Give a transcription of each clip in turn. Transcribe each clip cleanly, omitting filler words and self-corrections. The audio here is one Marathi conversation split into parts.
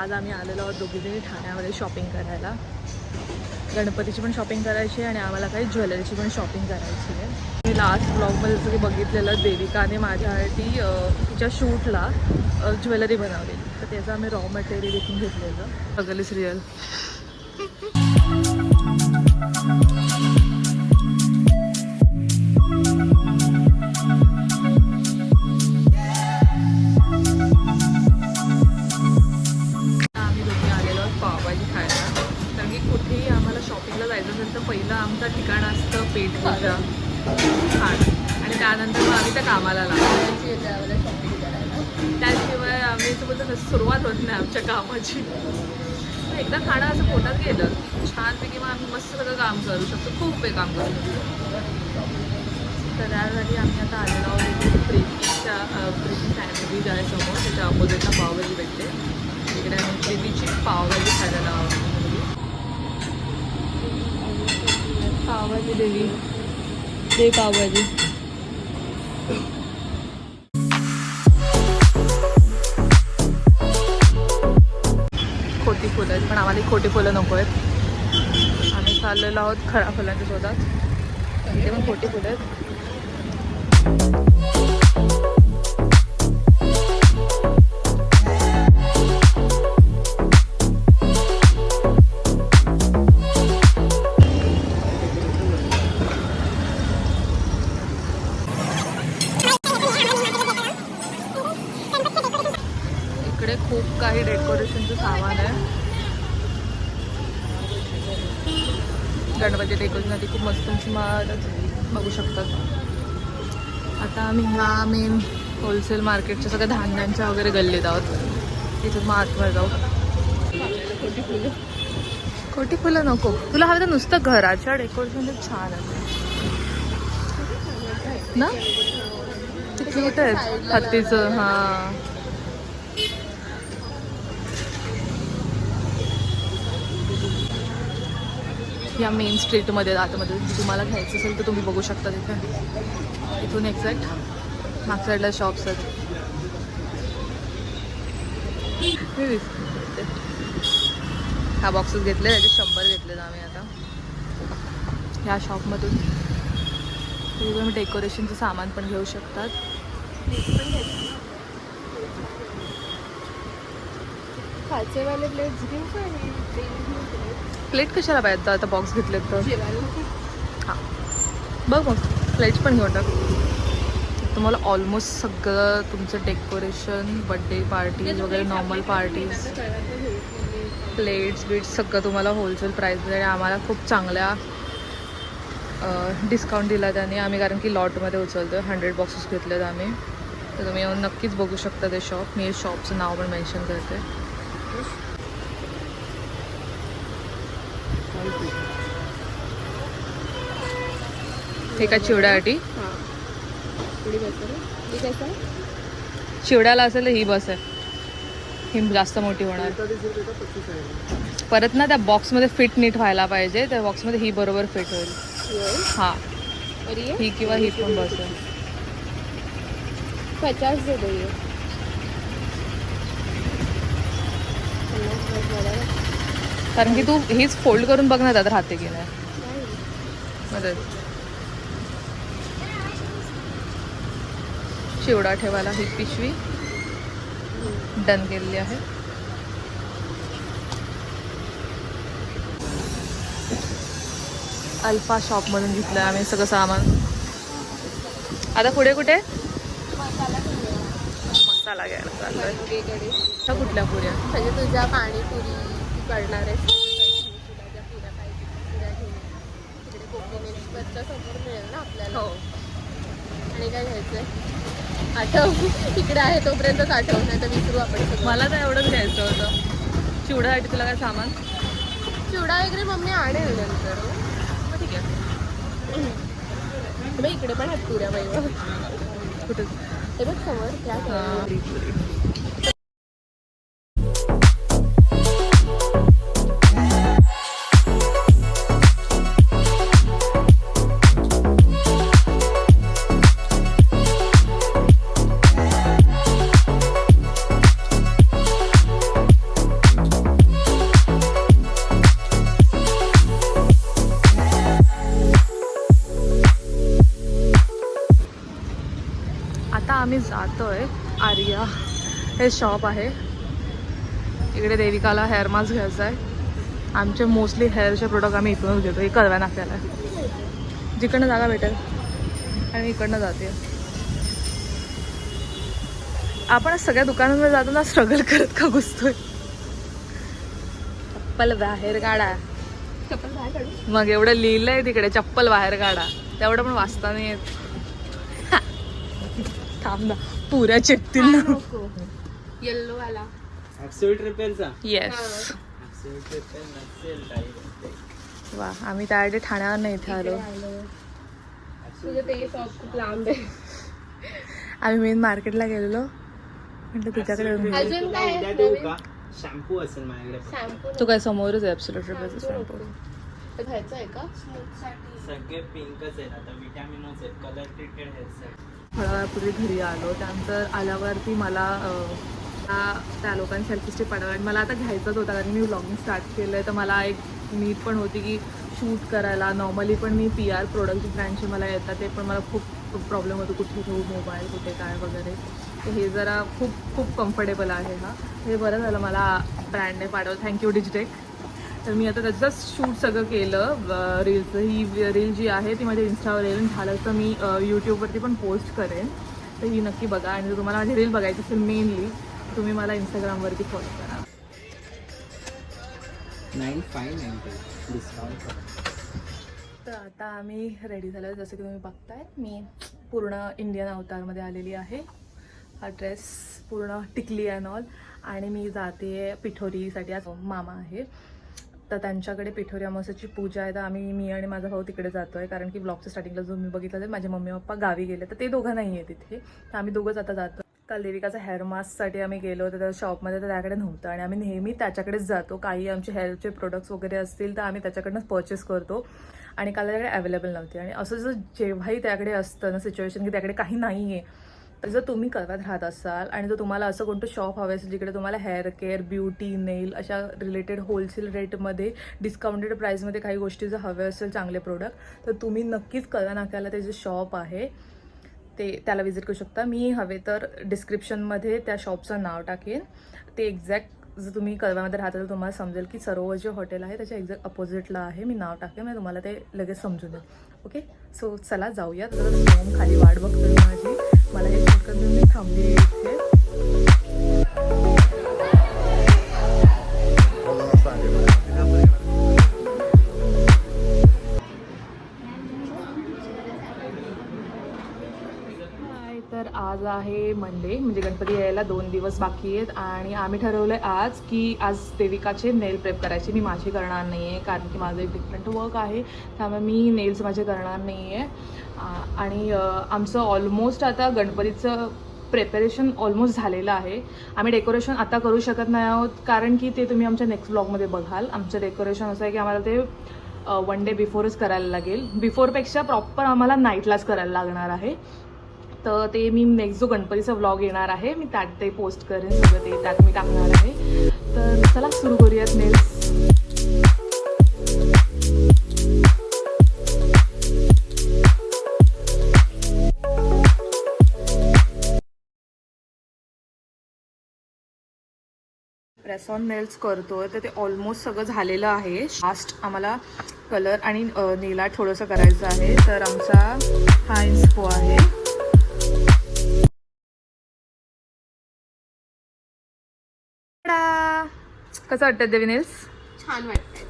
आज आम्ही आलेलो आहोत दोघीजणी ठाण्यामध्ये शॉपिंग करायला. गणपतीची पण शॉपिंग करायची आहे आणि आम्हाला काही ज्वेलरीची पण शॉपिंग करायची आहे. मी लास्ट ब्लॉगमध्ये जसं की बघितलेलं देविकाने माझ्यासाठी तिच्या शूटला ज्वेलरी बनवलेली, तर त्याचं आम्ही रॉ मटेरियल इथून घेतलेलं. बघली सिरियल. कुठेही आम्हाला शॉपिंगला जायचं असेल तर पहिलं आमचं ठिकाण असतं पेठपूजा ठाणे, आणि त्यानंतर मग आम्ही त्या कामाला लागतो शॉपिंग करायला. त्याशिवाय आम्ही सोबत सुरुवात होत नाही आमच्या कामाची. एकदा खाणं असं पोटात गेलं छानपैकी मग आम्ही मस्त सगळं काम करू शकतो, खूप काही काम करू शकतो. तर त्यासाठी आम्ही आता आलेलो आहोत प्रीतीच्या प्रीती फॅमिली आहे समोर, त्याच्या अपोजिटला पावभाजी भेटते. तिकडे आम्ही प्रीतीची पावभाजी खायला आहोत. पावभाजी देवी दे पावभाजी. खोटी फुलं आहेत पण आम्हाला खोटी फुलं नको आहेत. आम्ही चाललेलो आहोत खरा फुलांच्या शोधात. इथे पण खोटी फुलं आहेत. इकडे खूप काही डेकोरेशनचं सामान आहे. गणपती डेकोरेशनसाठी खूप मस्त बघू शकतात. आता आम्ही ह्या मेन होलसेल मार्केटच्या सगळ्या धान्यांच्या वगैरे गल्लीत आहोत. तिथून मग आतमध्ये जाऊ. खोटी फुलं नको तुला हवं तर नुसतं घराच्या डेकोरेशन छान आहे ना, ते क्यूट आहेत हत्तीचं. हां या मेन स्ट्रीटमध्ये आतमध्ये तुम्हाला घ्यायचं असेल तर तुम्ही बघू शकता. तिथे इथून एक्झॅक्ट मागच्या साईडला शॉप्स आहेत. हा बॉक्सेस घेतले, त्याचे 100 घेतले आम्ही आता ह्या शॉपमधून. तुम्ही डेकोरेशनचं सामान पण घेऊ शकतात. खाचेवाले प्लेट्स घेऊ का? प्लेट कशाला पाहिजे आता बॉक्स घेतलेत तर. हां बघ मग प्लेट्स पण घेऊन टाक. तुम्हाला ऑलमोस्ट सगळं तुमचं डेकोरेशन बड्डे पार्टीज वगैरे नॉर्मल पार्टीज प्लेट्स बीट्स सगळं तुम्हाला होलसेल प्राईस आणि आम्हाला खूप चांगल्या डिस्काउंट दिला त्याने. आम्ही कारण की लॉटमध्ये उचलतो 100 बॉक्सेस घेतलेत आम्ही. तर तुम्ही येऊन नक्कीच बघू शकता ते शॉप. मी शॉपचं नाव पण मेन्शन करते. हे का चिवड्यासाठी? चिवड्याला असेल ही बस आहे, ही जास्त मोठी होणार. परत ना त्या बॉक्समध्ये फिट नीट व्हायला पाहिजे. त्या बॉक्समध्ये ही बरोबर फिट होईल. हां ही किंवा ही पण बस आहे. 50 दे दो. कारण की तू हीच फोल्ड करून बघ ना दादा राहते की नाही. मदत चिवडा ठेवायला ही पिशवी डन केलेली आहे. अल्फा शॉपमधून घेतलं आम्ही सगळं सामान. आता पुढे कुठे मसाला घ्यायला चाललोय. कुठल्या पुऱ्या म्हणजे तुझ्या पाणीपुरी करणार आहेस तुला ज्या पुऱ्या पाहिजे पुऱ्या घेऊन तिकडे कोकिनेश्वरच्या समोर मिळेल ना आपल्याला. हो. आणि काय घ्यायचंय आठव इकडे आहे तोपर्यंतच आठव, नाही तर विसरू आपण सगळं. मला तर एवढंच घ्यायचं होतं. चिवड्यासाठी तुला काय सामान? चिवडा वगैरे मम्मी आणेल नंतर. ठीक आहे. इकडे पण आहेत पुऱ्या बाई. कुठे ते बघ समोर त्या आम्ही जातोय आर्या हे शॉप आहे. इकडे देविकाला हेअर मास्क घ्यायचा आहे. आमचे मोस्टली हेअरचे प्रोडक्ट आम्ही इथूनच घेतो. हे कळव्या नाक्याला आहे. जिकडनं जागा भेटेल आणि इकडनं जाते. आपण सगळ्या दुकानांमध्ये जाताना स्ट्रगल करत का घुसतोय. चप्पल बाहेर काढा. चप्पल बाहेर काढू. मग एवढं लिहिलंय तिकडे चप्पल बाहेर काढा. तेवढं पण वाचता नाही येत. थांब ना पुऱ्या चिटतील ना. नको येल्लो वाला. येस वा. आम्ही त्यासाठी ठाण्यावर नाही इथे आलो. तुझं ते शॉप खूप लांब आहे. आम्ही मेन मार्केटला गेलेलो. म्हटलं तुझ्याकडे अजून काय शॅम्पू असेल माझ्याकडे. शॅम्पू तू काय समोरच आहे ॲब्सोल्यूट शॅम्पू. घ्यायचं आहे का? सगळे पिंकच आहेत आता. विटॅमिनच आहेत. Colour treated hair set. थोड्या वेळापूर्वी घरी आलो. त्यानंतर आल्यावरती मला त्या लोकांनी सेल्फी स्टिक पाठवला आणि मला आता घ्यायचंच होता कारण मी व्लॉगिंग स्टार्ट केलं आहे. तर मला एक नीड पण होती की शूट करायला. नॉर्मली पण मी PR प्रोडक्टची ब्रँडचे मला येतात ते पण मला खूप प्रॉब्लेम होतो कुठे ठेवू मोबाईल कुठे काय वगैरे. तर हे जरा खूप कम्फर्टेबल आहे. हे बरं झालं मला ब्रँडने पाठवलं. थँक्यू डिजिटेक. तर मी आता त्याचं शूट सगळं केलं रीलचं. ही रील जी आहे ती माझ्या इन्स्टावर येईल. झालं तर मी यूट्यूबवरती पण पोस्ट करेन. तर ही नक्की बघा. आणि जर तुम्हाला माझी रील बघायची असेल मेनली तुम्ही मला इंस्टाग्रामवरती फॉलो करा. 9590 डिस्काउंट. तर आता आम्ही रेडी झालो. जसं की तुम्ही बघताय मी पूर्ण इंडियन अवतारमध्ये आलेली आहे. हा ड्रेस पूर्ण टिकली अँड ऑल. आणि मी जाते पिठोरीसाठी. आज मामा आहे तर त्यांच्याकडे पिठोरी अमावस्येची पूजा आहे. तर मी आणि माझा भाऊ तिकडे जातो आहे कारण की ब्लॉगच्या स्टार्टिंगला जो मी बघितलं तर माझे मम्मी पप्पा गावी गेले तर ते दोघं नाही आहे तिथे. तर आम्ही दोघंच आता जातो. काल देविकाचा हेअर मास्कसाठी आम्ही गेलो होतो त्या शॉपमध्ये. तर त्याकडे नव्हतं आणि आम्ही नेहमी त्याच्याकडेच जातो. काही आमचे हेअरचे प्रोडक्ट्स वगैरे असतील तर आम्ही त्याच्याकडनंच परचेस करतो. आणि काल त्याकडे अवेलेबल नव्हते. आणि असं जर जेव्हाही त्याकडे असतं ना सिच्युएशन की त्याकडे काही नाही आहे तर जर तुम्ही कळव्यात राहत असाल आणि जर तुम्हाला असं कोणतं शॉप हवं असेल जिकडे तुम्हाला हेअर केअर ब्युटी नेल अशा रिलेटेड होलसेल रेटमध्ये डिस्काउंटेड प्राईसमध्ये काही गोष्टी जर हवे असेल चांगले प्रोडक्ट तर तुम्ही नक्कीच कळव्या नाक्याला ते जे शॉप आहे त्याला विजिट करू शकता. मी हवे तर डिस्क्रिप्शनमध्ये त्या शॉपचं नाव टाकेन. ते एक्झॅक्ट जर तुम्ही कळव्यामध्ये राहता तर तुम्हाला समजेल की सरोवर जे हॉटेल आहे त्याच्या एक्झॅक्ट अपोजिटला आहे. मी नाव टाकेन म्हणजे तुम्हाला ते लगेच समजून येईल. ओके सो चला जाऊया. तर खाली वाट बघतोय माझी. मला हे शूट करून मी थांबली इथे. तर आज आहे मंडे म्हणजे गणपती यायला 2 दिवस बाकी आहेत. आणि आम्ही ठरवलं आज की आज देविकाचे नेल प्रेप करायचे. मी माझी करणार नाही आहे कारण की माझं एक डिफरंट वर्क आहे त्यामुळे मी नेल्स माझे करणार नाही आहे. आणि आमचं ऑलमोस्ट आता गणपतीचं प्रिपरेशन ऑलमोस्ट झालेलं आहे. आम्ही डेकोरेशन आता करू शकत नाही आहोत कारण की ते तुम्ही आमच्या नेक्स्ट ब्लॉगमध्ये बघाल. आमचं डेकोरेशन असं आहे की आम्हाला ते 1 डे बिफोरच करायला लागेल. बिफोरपेक्षा प्रॉपर आम्हाला नाईटलाच करायला लागणार आहे. तर ते मी नेक्स्ट जो गणपतीचा व्लॉग येणार आहे मी त्यात ते पोस्ट करेन. सगळं ते त्यात मी टाकणार आहे. तर चला सुरू करूयात नेल्स. प्रेस ऑन नेल्स करतोय तर ते ऑलमोस्ट सगळं झालेलं आहे. लास्ट आम्हाला कलर आणि नेल आर्ट थोडंसं करायचं आहे. तर आमचा हा इन्स्पो आहे. कसं वाटतं देवी नेल्स? छान वाटतंय.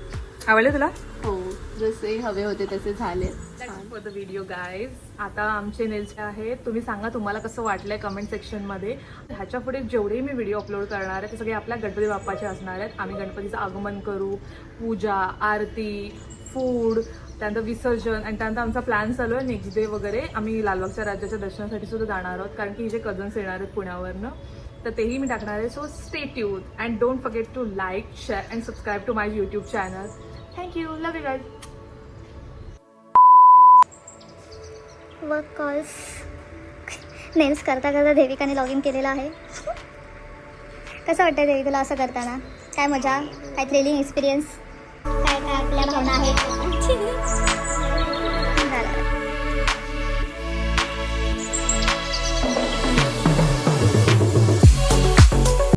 आवडले तुला? हो जसे हवे होते तसे झाले. For the video guys. आता आमचे नेल्स आहेत. तुम्ही सांगा तुम्हाला कसं वाटलंय कमेंट सेक्शनमध्ये. ह्याच्या पुढे जेवढे मी व्हिडिओ अपलोड करणार आहे ते सगळे आपल्या गणपती बाप्पाचे असणार आहेत. आम्ही गणपतीचं आगमन करू, पूजा, आरती, फूड, त्यानंतर विसर्जन आणि त्यानंतर आमचा प्लॅन चालू आहे नेक्स्ट डे वगैरे आम्ही लालबागच्या राज्याच्या दर्शनासाठी सुद्धा जाणार आहोत कारण की हिचे कझन्स येणार आहेत पुण्यावरनं. तर तेही मी टाकणार आहे. So stay tune and don't forget to like, share and subscribe to my YouTube channel. Thank you. Love you guys. वर्क कॉल्स नेल्स करता करता देविकाने लॉग इन केलेलं आहे. कसं वाटतं देवी तुला असं करताना? काय मजा, काय थ्रिलिंग एक्सपिरियन्स, काय काय आपल्या भावना आहेत?